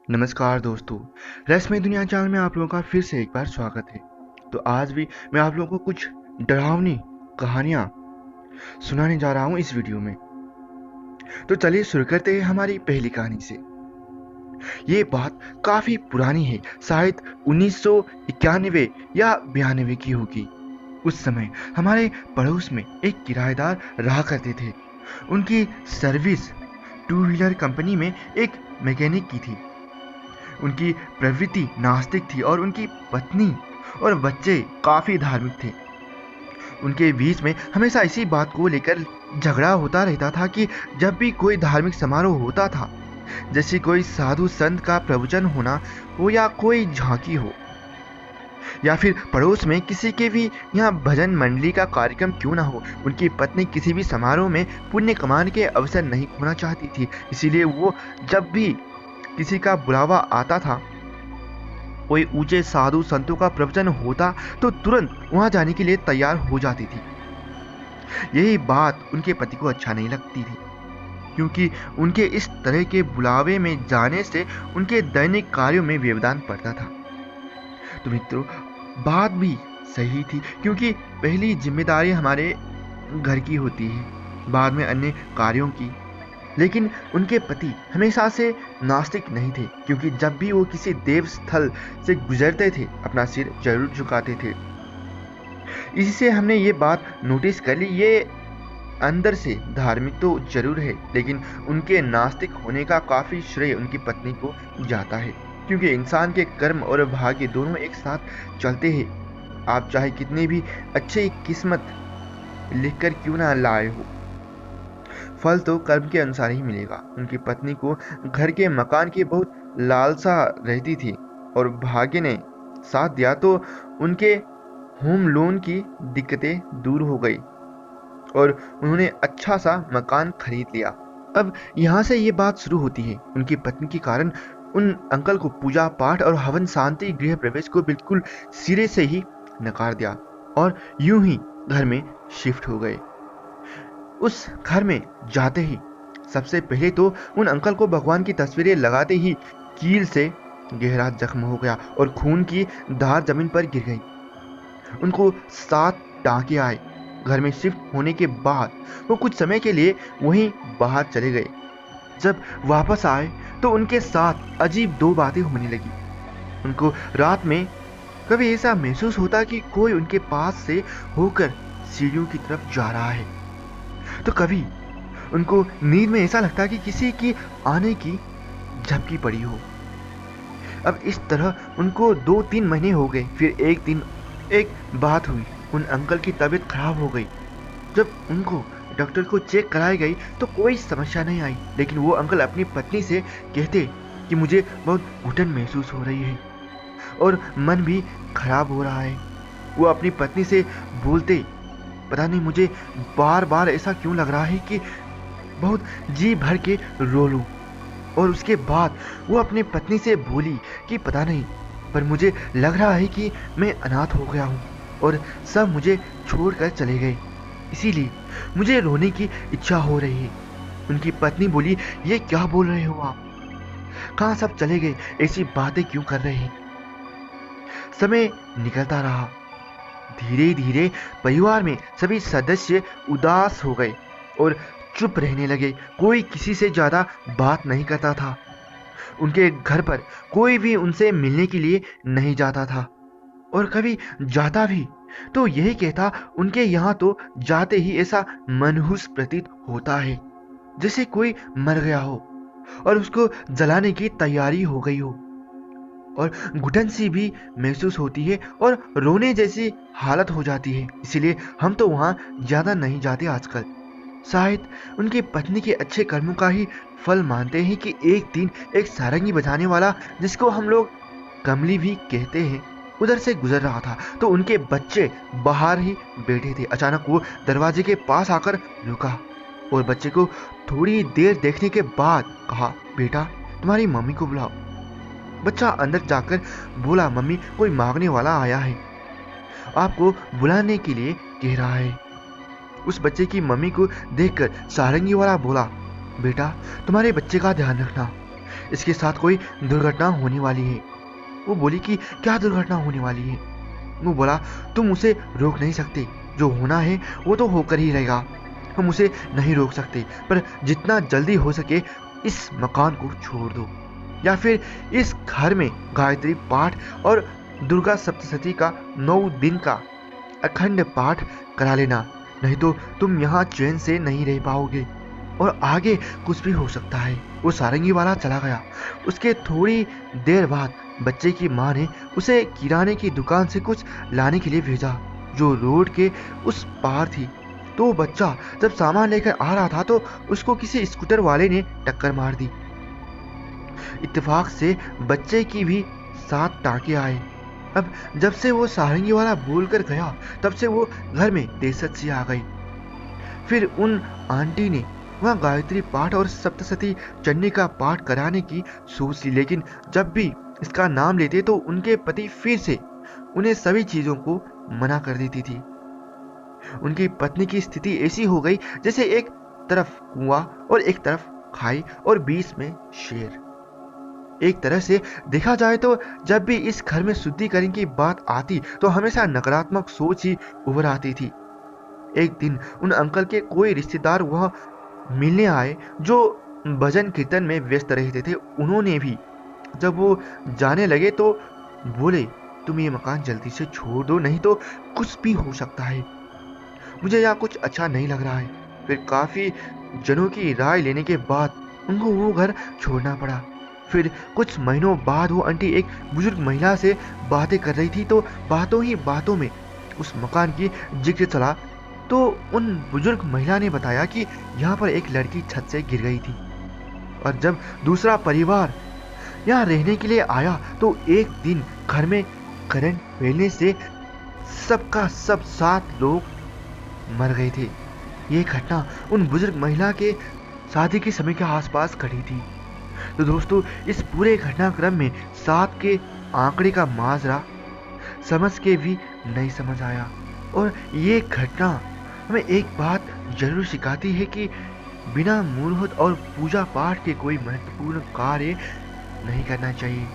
नमस्कार दोस्तों, रहस्यमय दुनिया चैनल में आप लोगों का फिर से एक बार स्वागत है। तो आज भी मैं आप लोगों को कुछ डरावनी कहानियाँ सुनाने जा रहा हूँ इस वीडियो में। तो चलिए शुरू करते हैं हमारी पहली कहानी से। ये बात काफ़ी पुरानी है, शायद 1991 या 92 की होगी। उस समय हमारे पड़ोस में एक किराएदार रहा करते थे। उनकी सर्विस टू व्हीलर कंपनी में एक मैकेनिक की थी। उनकी प्रवृत्ति नास्तिक थी और उनकी पत्नी और बच्चे काफ़ी धार्मिक थे। उनके बीच में हमेशा इसी बात को लेकर झगड़ा होता रहता था कि जब भी कोई धार्मिक समारोह होता था, जैसे कोई साधु संत का प्रवचन होना हो या कोई झांकी हो, या फिर पड़ोस में किसी के भी यहाँ भजन मंडली का कार्यक्रम क्यों ना हो, उनकी पत्नी किसी भी समारोह में पुण्य कमाने के अवसर नहीं खोना चाहती थी। इसीलिए वो जब भी किसी का बुलावा आता था, कोई ऊंचे साधु संतों का प्रवचन होता, तो तुरंत वहां जाने के लिए तैयार हो जाती थी। यही बात उनके पति को अच्छा नहीं लगती थी, क्योंकि उनके इस तरह के बुलावे में जाने से उनके दैनिक कार्यों में व्यवधान पड़ता था। तो मित्रों, बात भी सही थी, क्योंकि पहली जिम्मेदारी हमारे घर की होती है, बाद में अन्य कार्यों की। लेकिन उनके पति हमेशा से नास्तिक नहीं थे, क्योंकि जब भी वो किसी देव स्थल से गुजरते थे, अपना सिर जरूर झुकाते थे। इसी से हमने ये बात नोटिस कर ली, ये अंदर से धार्मिक तो जरूर है, लेकिन उनके नास्तिक होने का काफ़ी श्रेय उनकी पत्नी को जाता है, क्योंकि इंसान के कर्म और भाग्य दोनों एक साथ चलते हैं। आप चाहे कितनी भी अच्छी किस्मत लिखकर क्यों ना लाए हो, फल तो कर्म के अनुसार ही मिलेगा। उनकी पत्नी को घर के मकान की बहुत लालसा रहती थी और भाग्य ने साथ दिया तो उनके होम लोन की दिक्कतें दूर हो गई और उन्होंने अच्छा सा मकान खरीद लिया। अब यहाँ से ये बात शुरू होती है। उनकी पत्नी के कारण उन अंकल को पूजा पाठ और हवन शांति गृह प्रवेश को बिल्कुल सिरे से ही नकार दिया और यूं ही घर में शिफ्ट हो गए। उस घर में जाते ही सबसे पहले तो उन अंकल को भगवान की तस्वीरें लगाते ही कील से गहरा जख्म हो गया और खून की धार जमीन पर गिर गई। उनको 7 टांके आए। घर में शिफ्ट होने के बाद वो कुछ समय के लिए वहीं बाहर चले गए। जब वापस आए तो उनके साथ अजीब 2 बातें होने लगी। उनको रात में कभी ऐसा महसूस होता कि कोई उनके पास से होकर सीढ़ियों की तरफ जा रहा है, तो कभी उनको नींद में ऐसा लगता कि किसी की आने की झपकी पड़ी हो। अब इस तरह उनको 2-3 महीने हो गए। फिर एक दिन एक बात हुई, उन अंकल की तबीयत खराब हो गई। जब उनको डॉक्टर को चेक कराई गई तो कोई समस्या नहीं आई, लेकिन वो अंकल अपनी पत्नी से कहते कि मुझे बहुत घुटन महसूस हो रही है और मन भी खराब हो रहा है। वो अपनी पत्नी से बोलते, पता नहीं मुझे बार बार ऐसा क्यों लग रहा है कि बहुत जी भर के रो लूं। और उसके बाद वो अपनी पत्नी से बोली कि पता नहीं, पर मुझे लग रहा है कि मैं अनाथ हो गया हूँ और सब मुझे छोड़कर चले गए, इसीलिए मुझे रोने की इच्छा हो रही है। उनकी पत्नी बोली, ये क्या बोल रहे हो आप, कहाँ सब चले गए, ऐसी बातें क्यों कर रहे हैं। समय निकलता रहा। धीरे धीरे परिवार में सभी सदस्य उदास हो गए और चुप रहने लगे। कोई किसी से ज्यादा बात नहीं करता था। उनके घर पर कोई भी उनसे मिलने के लिए नहीं जाता था, और कभी जाता भी तो यही कहता, उनके यहाँ तो जाते ही ऐसा मनहूस प्रतीत होता है, जैसे कोई मर गया हो और उसको जलाने की तैयारी हो गई हो, और घुटन सी भी महसूस होती है और रोने जैसी हालत हो जाती है। इसीलिए हम तो वहाँ ज़्यादा नहीं जाते आजकल। शायद उनकी पत्नी के अच्छे कर्मों का ही फल मानते हैं कि एक दिन एक सारंगी बजाने वाला, जिसको हम लोग कमली भी कहते हैं, उधर से गुजर रहा था। तो उनके बच्चे बाहर ही बैठे थे। अचानक वो दरवाजे के पास आकर रुका और बच्चे को थोड़ी देर देखने के बाद कहा, बेटा तुम्हारी मम्मी को बुलाओ। बच्चा अंदर जाकर बोला, मम्मी कोई मांगने वाला आया है, आपको बुलाने के लिए कह रहा है। उस बच्चे की मम्मी को देखकर सारंगी वाला बोला, बेटा तुम्हारे बच्चे का ध्यान रखना, इसके साथ कोई दुर्घटना होने वाली है। वो बोली कि क्या दुर्घटना होने वाली है? वो बोला, तुम उसे रोक नहीं सकते, जो होना है वो तो होकर ही रहेगा, हम उसे नहीं रोक सकते, पर जितना जल्दी हो सके इस मकान को छोड़ दो, या फिर इस घर में गायत्री पाठ और दुर्गा सप्तशती का 9 दिन का अखंड पाठ करा लेना, नहीं तो तुम यहाँ चैन से नहीं रह पाओगे और आगे कुछ भी हो सकता है। वो सारंगी वाला चला गया। उसके थोड़ी देर बाद बच्चे की माँ ने उसे किराने की दुकान से कुछ लाने के लिए भेजा, जो रोड के उस पार थी। तो बच्चा जब सामान लेकर आ रहा था तो उसको किसी स्कूटर वाले ने टक्कर मार दी। इत्तेफाक से बच्चे की भी 7 टाँके आए। अब जब से वो सारंगी वाला बोलकर गया तब से वो घर में दहशत सी आ गई। फिर उन आंटी ने वहाँ गायत्री पाठ और सप्तशती चंडी का पाठ कराने की सोच ली, लेकिन जब भी इसका नाम लेते तो उनके पति फिर से उन्हें सभी चीजों को मना कर देती थी। उनकी पत्नी की स्थिति ऐसी हो गई जैसे एक तरफ कुआं और एक तरफ खाई और बीच में शेर। एक तरह से देखा जाए तो जब भी इस घर में शुद्धिकरण की बात आती तो हमेशा नकारात्मक सोच ही उभर आती थी। एक दिन उन अंकल के कोई रिश्तेदार वह मिलने आए जो भजन कीर्तन में व्यस्त रहते थे। उन्होंने भी जब वो जाने लगे तो बोले, तुम ये मकान जल्दी से छोड़ दो, नहीं तो कुछ भी हो सकता है, मुझे यहाँ कुछ अच्छा नहीं लग रहा है। फिर काफी जनों की राय लेने के बाद उनको वो घर छोड़ना पड़ा। फिर कुछ महीनों बाद वो आंटी एक बुजुर्ग महिला से बातें कर रही थी, तो बातों ही बातों में उस मकान की जिक्र चला। तो उन बुजुर्ग महिला ने बताया कि यहाँ पर एक लड़की छत से गिर गई थी, और जब दूसरा परिवार यहाँ रहने के लिए आया तो एक दिन घर में करंट फैलने से सबका सब 7 लोग मर गए थे। ये घटना उन बुजुर्ग महिला के शादी के समय के आसपास घटी थी। तो दोस्तों, इस पूरे घटनाक्रम में 7 के आंकड़े का माजरा समझ के भी नहीं समझ आया, और ये घटना हमें एक बात जरूर सिखाती है कि बिना मुहूर्त और पूजा पाठ के कोई महत्वपूर्ण कार्य नहीं करना चाहिए।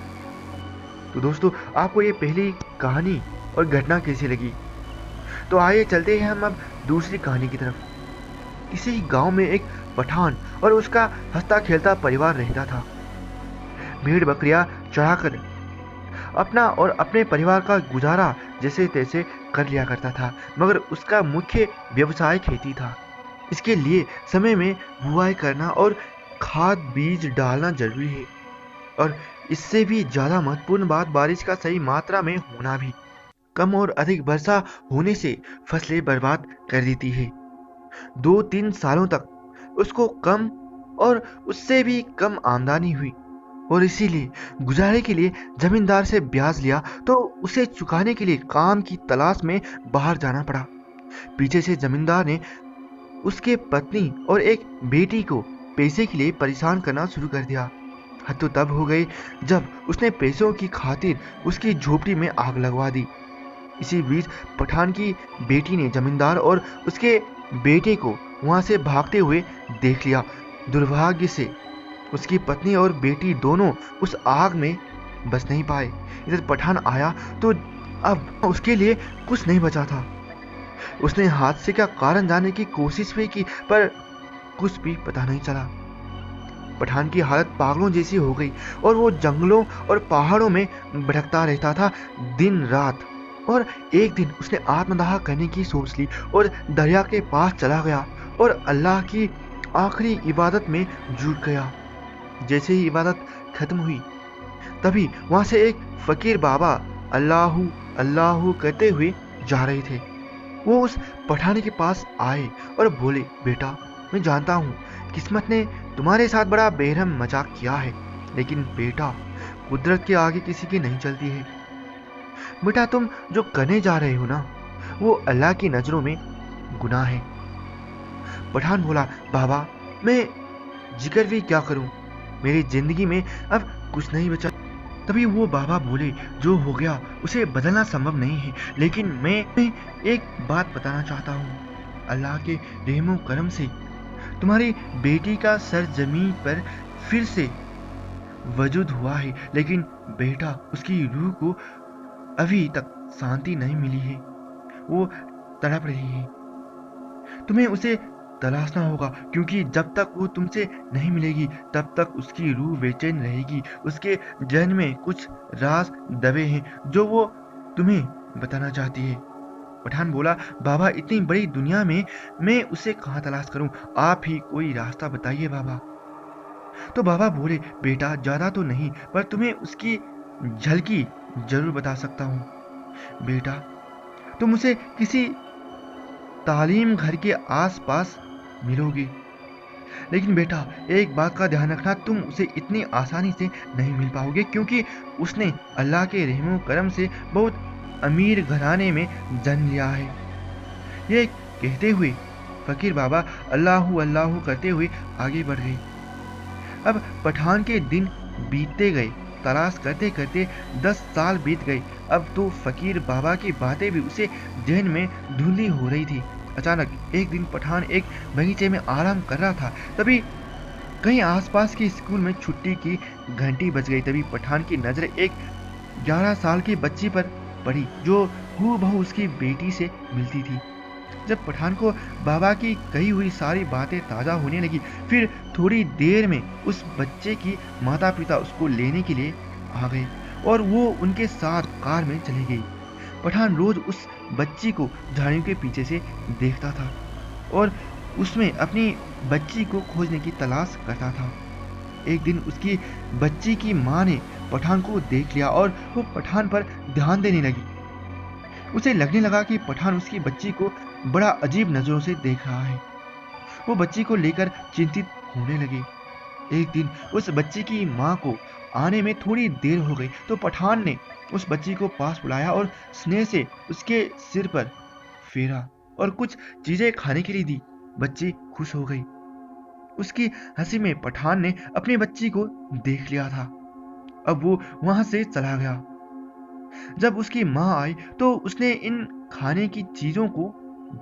तो दोस्तों, आपको ये पहली कहानी और घटना कैसी लगी? तो आइए चलते हैं हम अब दूसरी कहानी की तरफ। किसी ही गांव में एक पठान और उसका हंसता खेलता परिवार रहता था। भेड़ बकरियां चढ़ाकर अपना और अपने परिवार का गुजारा जैसे तैसे कर लिया करता था, मगर उसका मुख्य व्यवसाय खेती था। इसके लिए समय में बुआई करना और खाद बीज डालना जरूरी है, और इससे भी ज्यादा महत्वपूर्ण बात बारिश का सही मात्रा में होना भी। कम और अधिक वर्षा होने से फसलें बर्बाद कर देती है। 2-3 सालों तक उसको कम और उससे भी कम आमदनी हुई, और इसीलिए गुजारे के लिए जमींदार से ब्याज लिया, तो उसे चुकाने के लिए काम की तलाश में बाहर जाना पड़ा। पीछे से जमींदार ने उसके पत्नी और एक बेटी को पैसे के लिए परेशान करना शुरू कर दिया। हद तो तब हो गई जब उसने पैसों की खातिर उसकी झोपड़ी में आग लगवा दी। इसी बीच पठान की बेटी ने जमींदार और उसके बेटे को वहां से भागते हुए देख लिया। दुर्भाग्य से उसकी पत्नी और बेटी दोनों उस आग में बच नहीं पाए। इधर पठान आया तो अब उसके लिए कुछ नहीं बचा था। उसने हादसे का कारण जानने की कोशिश भी की, पर कुछ भी पता नहीं चला। पठान की हालत पागलों जैसी हो गई, और वो जंगलों और पहाड़ों में भटकता रहता था दिन रात। और एक दिन उसने आत्मदाह करने की सोच ली और दरिया के पास चला गया और अल्लाह की आखिरी इबादत में जुट गया। जैसे ही इबादत खत्म हुई, तभी वहां से एक फकीर बाबा अल्लाहू अल्लाहू कहते हुए जा रहे थे। वो उस पठान के पास आए और बोले, बेटा, मैं जानता हूँ किस्मत ने तुम्हारे साथ बड़ा बेरहम मजाक किया है, लेकिन बेटा, कुदरत के आगे किसी की नहीं चलती है। बेटा, तुम जो करने जा रहे हो ना, वो अल्लाह की नजरों में गुनाह है। पठान बोला, बाबा, मैं जिक्र भी क्या करूं, मेरी जिंदगी में अब कुछ नहीं बचा। तभी वो बाबा बोले, जो हो गया उसे बदलना संभव नहीं है, लेकिन मैं एक बात बताना चाहता हूँ। अल्लाह के रहमो करम से तुम्हारी बेटी का सर जमीन पर फिर से वजूद हुआ है, लेकिन बेटा उसकी रूह को अभी तक शांति नहीं मिली है। वो तड़प रही है। तुम्हें उसे तलाशना होगा, क्योंकि जब तक वो तुमसे नहीं मिलेगी तब तक उसकी रूह बेचैन रहेगी। उसके जहन में कुछ राज दबे हैं जो वो तुम्हें बताना चाहती है। पठान बोला, बाबा इतनी बड़ी दुनिया में मैं उसे कहाँ तलाश करूं? आप ही कोई रास्ता बताइए बाबा। तो बाबा बोले, बेटा ज्यादा तो नहीं, पर तुम्हें उसकी झलकी जरूर बता सकता हूँ। बेटा तुम उसे किसी तालीम घर के आसपास मिलोगे, लेकिन बेटा एक बात का ध्यान रखना, तुम उसे इतनी आसानी से नहीं मिल पाओगे, क्योंकि उसने अल्लाह के रहमो करम से बहुत अमीर घराने में जन्म लिया है। ये कहते हुए फकीर बाबा अल्लाहू अल्लाहू करते हुए आगे बढ़ गए। अब पठान के दिन बीतते गए, तलाश करते करते 10 साल बीत गए। अब तो फकीर बाबा की बातें भी उसे जहन में धुंधली हो रही थी। अचानक एक दिन पठान एक बगीचे में आराम कर रहा था, तभी कहीं आसपास के स्कूल में छुट्टी की घंटी बज गई। तभी पठान की नजर एक 11 साल की बच्ची पर पड़ी, जो हूबहू उसकी बेटी से मिलती थी। जब पठान को बाबा की कही हुई सारी बातें ताज़ा होने लगी, फिर थोड़ी देर में उस बच्चे की माता पिता उसको लेने के लिए आ गए और वो उनके साथ कार में चली गई। पठान रोज उस बच्ची को झाड़ियों के पीछे से देखता था और उसमें अपनी बच्ची को खोजने की तलाश करता था। एक दिन उसकी बच्ची की माँ ने पठान को देख लिया और वो पठान पर ध्यान देने लगी। उसे लगने लगा कि पठान उसकी बच्ची को बड़ा अजीब नजरों से देख रहा है। वो बच्ची को लेकर चिंतित होने लगे। एक दिन उस बच्ची की माँ को आने में थोड़ी देर हो गई, तो पठान ने उस बच्ची को पास बुलाया और स्नेह से उसके सिर पर फेरा और कुछ चीजें खाने के लिए दी। बच्ची खुश हो गई। उसकी हंसी में पठान ने अपनी बच्ची को देख लिया था। अब वो वहां से चला गया। जब उसकी माँ आई तो उसने इन खाने की चीजों को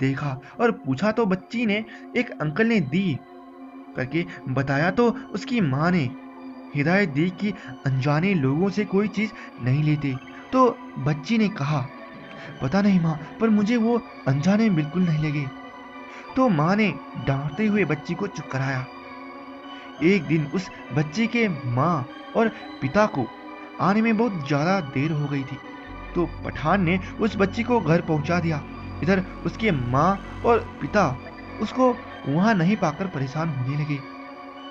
देखा और पूछा, तो बच्ची ने एक अंकल ने दी करके बताया। तो उसकी माँ ने हिदायत दी कि अनजाने लोगों से कोई चीज नहीं लेते। तो बच्ची ने कहा, पता नहीं माँ, पर मुझे वो अनजाने बिल्कुल नहीं लगे। तो माँ ने डांटते हुए बच्ची को चुप कराया। एक दिन उस बच्ची के माँ और पिता को आने में बहुत ज्यादा देर हो गई थी, तो पठान ने उस बच्ची को घर पहुंचा दिया। इधर उसके माँ और पिता उसको वहां नहीं पाकर परेशान होने लगे।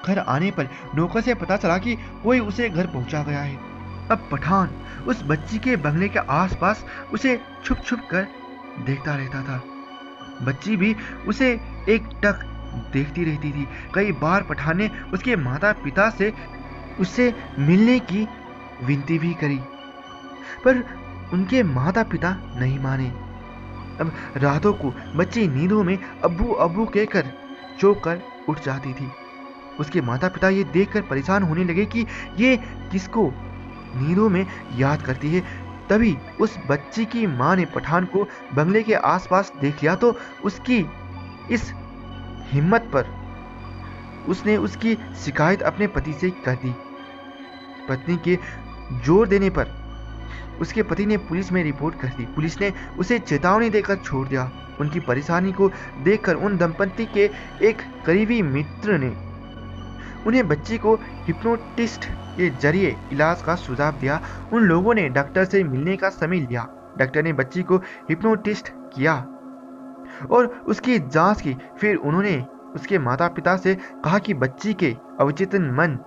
घर आने पर नौकर से पता चला कि कोई उसे घर पहुंचा गया है। अब पठान उस बच्ची के बंगले के आसपास उसे छुप छुप कर देखता रहता था। बच्ची भी उसे एक टक देखती रहती थी। कई बार पठान ने उसके माता पिता से उससे मिलने की विनती भी करी, पर उनके माता पिता नहीं माने। अब रातों को बच्ची नींदों में अब्बू अब्बू कहकर चौंक कर उठ जाती थी। उसके माता पिता ये देखकर परेशान होने लगे कि ये किसको नींदों में याद करती है। तभी उस बच्ची की माँ ने पठान को बंगले के आसपास देख लिया, तो उसकी इस हिम्मत पर उसने उसकी शिकायत अपने पति से कर दी। पत्नी के जोर देने पर उसके पति ने पुलिस में रिपोर्ट कर दी। पुलिस ने उसे चेतावनी देकर छोड़ दिया। उनकी परेशानी को देखकर उन दंपति के एक करीबी मित्र ने उन्हें बच्ची को हिप्नोटिस्ट के जरिए इलाज का सुझाव दिया। उन लोगों ने डॉक्टर से मिलने का समय लिया। डॉक्टर ने बच्ची को हिप्नोटिस्ट किया और उसकी जांच की। फिर उन्होंने उसके माता पिता से कहा कि बच्ची के अवचेतन मन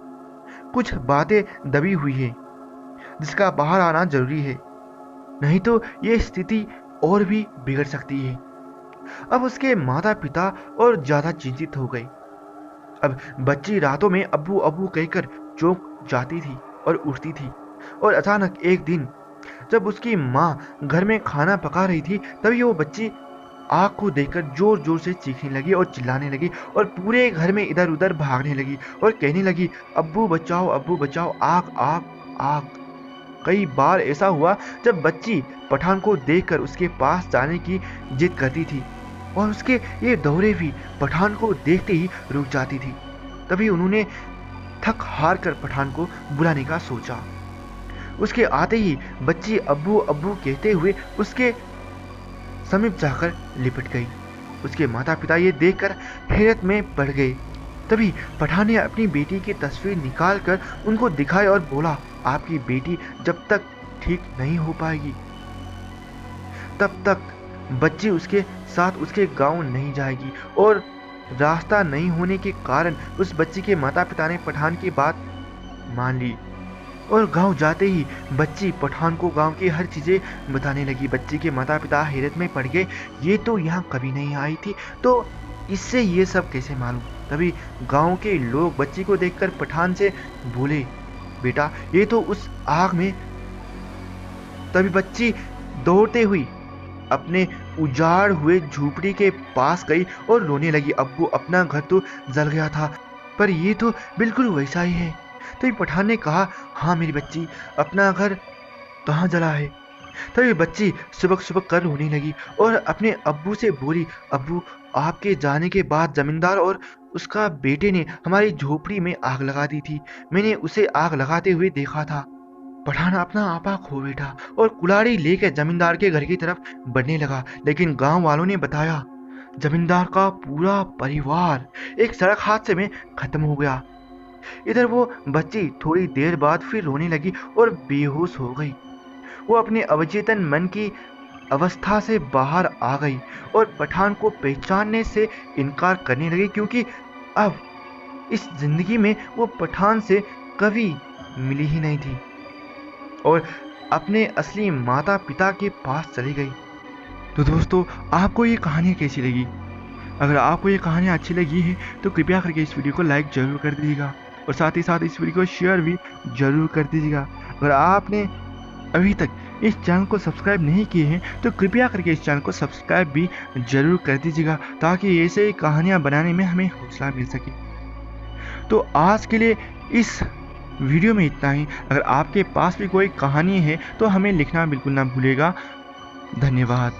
कुछ बातें दबी हुई है, जिसका बाहर आना जरूरी है, नहीं तो ये स्थिति और भी बिगड़ सकती है। अब उसके माता पिता और ज्यादा चिंतित हो गए। अब बच्ची रातों में अब्बू अब्बू कहकर चौंक जाती थी और उठती थी। और अचानक एक दिन जब उसकी माँ घर में खाना पका रही थी, तभी वो बच्ची आग को देखकर जोर जोर से चीखने लगी और चिल्लाने लगी और पूरे घर में इधर उधर भागने लगी और कहने लगी, अब्बू बचाओ, आग आग आग। कई बार ऐसा हुआ जब बच्ची पठान को देखकर उसके पास जाने की जिद करती थी और उसके ये दौरे भी पठान को देखते ही रुक जाती थी। तभी उन्होंने थक हार कर पठान को बुलाने का सोचा। उसके आते ही बच्ची अब्बू अब्बू कहते हुए उसके समीप जाकर लिपट गई। उसके माता पिता ये देखकर हैरत में पड़ गए। तभी पठान ने अपनी बेटी की तस्वीर निकालकर उनको दिखाई और बोला, आपकी बेटी जब तक ठीक नहीं हो पाएगी तब तक बच्ची उसके साथ उसके गांव नहीं जाएगी। और रास्ता नहीं होने के कारण उस बच्ची के माता पिता ने पठान की बात मान ली और गांव जाते ही बच्ची पठान को गांव की हर चीजें बताने लगी। बच्ची के माता पिता हैरत में पड़ गए, ये तो यहाँ कभी नहीं आई थी, तो इससे ये सब कैसे मालूम। तभी गांव के लोग बच्ची को देखकर पठान से बोले, बेटा ये तो उस आग में। तभी बच्ची दौड़ते हुई अपने उजाड़ हुए झोपड़ी के पास गई और रोने लगी। अब्बू अपना घर तो जल गया था, पर ये तो बिल्कुल वैसा ही है। तभी पठान ने कहा, हाँ मेरी बच्ची, अपना घर कहाँ जला है। तभी बच्ची सुबक सुबक कर रोने लगी और अपने अब्बू से बोली, अब्बू आपके जाने के बाद जमींदार और उसका बेटे ने हमारी झोपड़ी में आग लगा दी थी। मैंने उसे आग लगाते हुए देखा था। पठान अपना आपा खो बैठा और कुल्हाड़ी लेकर जमींदार के घर की तरफ बढ़ने लगा, लेकिन गांव वालों ने बताया जमींदार का पूरा परिवार एक सड़क हादसे में खत्म हो गया। इधर वो बच्ची थोड़ी देर बाद फिर रोने लगी और बेहोश हो गई। वो अपने अवचेतन मन की अवस्था से बाहर आ गई और पठान को पहचानने से इनकार करने लगी, क्योंकि अब इस जिंदगी में वो पठान से कभी मिली ही नहीं थी और अपने असली माता पिता के पास चली गई। तो दोस्तों, आपको ये कहानी कैसी लगी? अगर आपको ये कहानियाँ अच्छी लगी है तो कृपया करके इस वीडियो को लाइक जरूर कर दीजिएगा और साथ ही साथ इस वीडियो को शेयर भी जरूर कर दीजिएगा। अगर आपने अभी तक इस चैनल को सब्सक्राइब नहीं किए हैं तो कृपया करके इस चैनल को सब्सक्राइब भी जरूर कर दीजिएगा, ताकि ऐसे कहानियाँ बनाने में हमें हौसला मिल सके। तो आज के लिए इस वीडियो में इतना ही। अगर आपके पास भी कोई कहानी है तो हमें लिखना बिल्कुल ना भूलिएगा। धन्यवाद।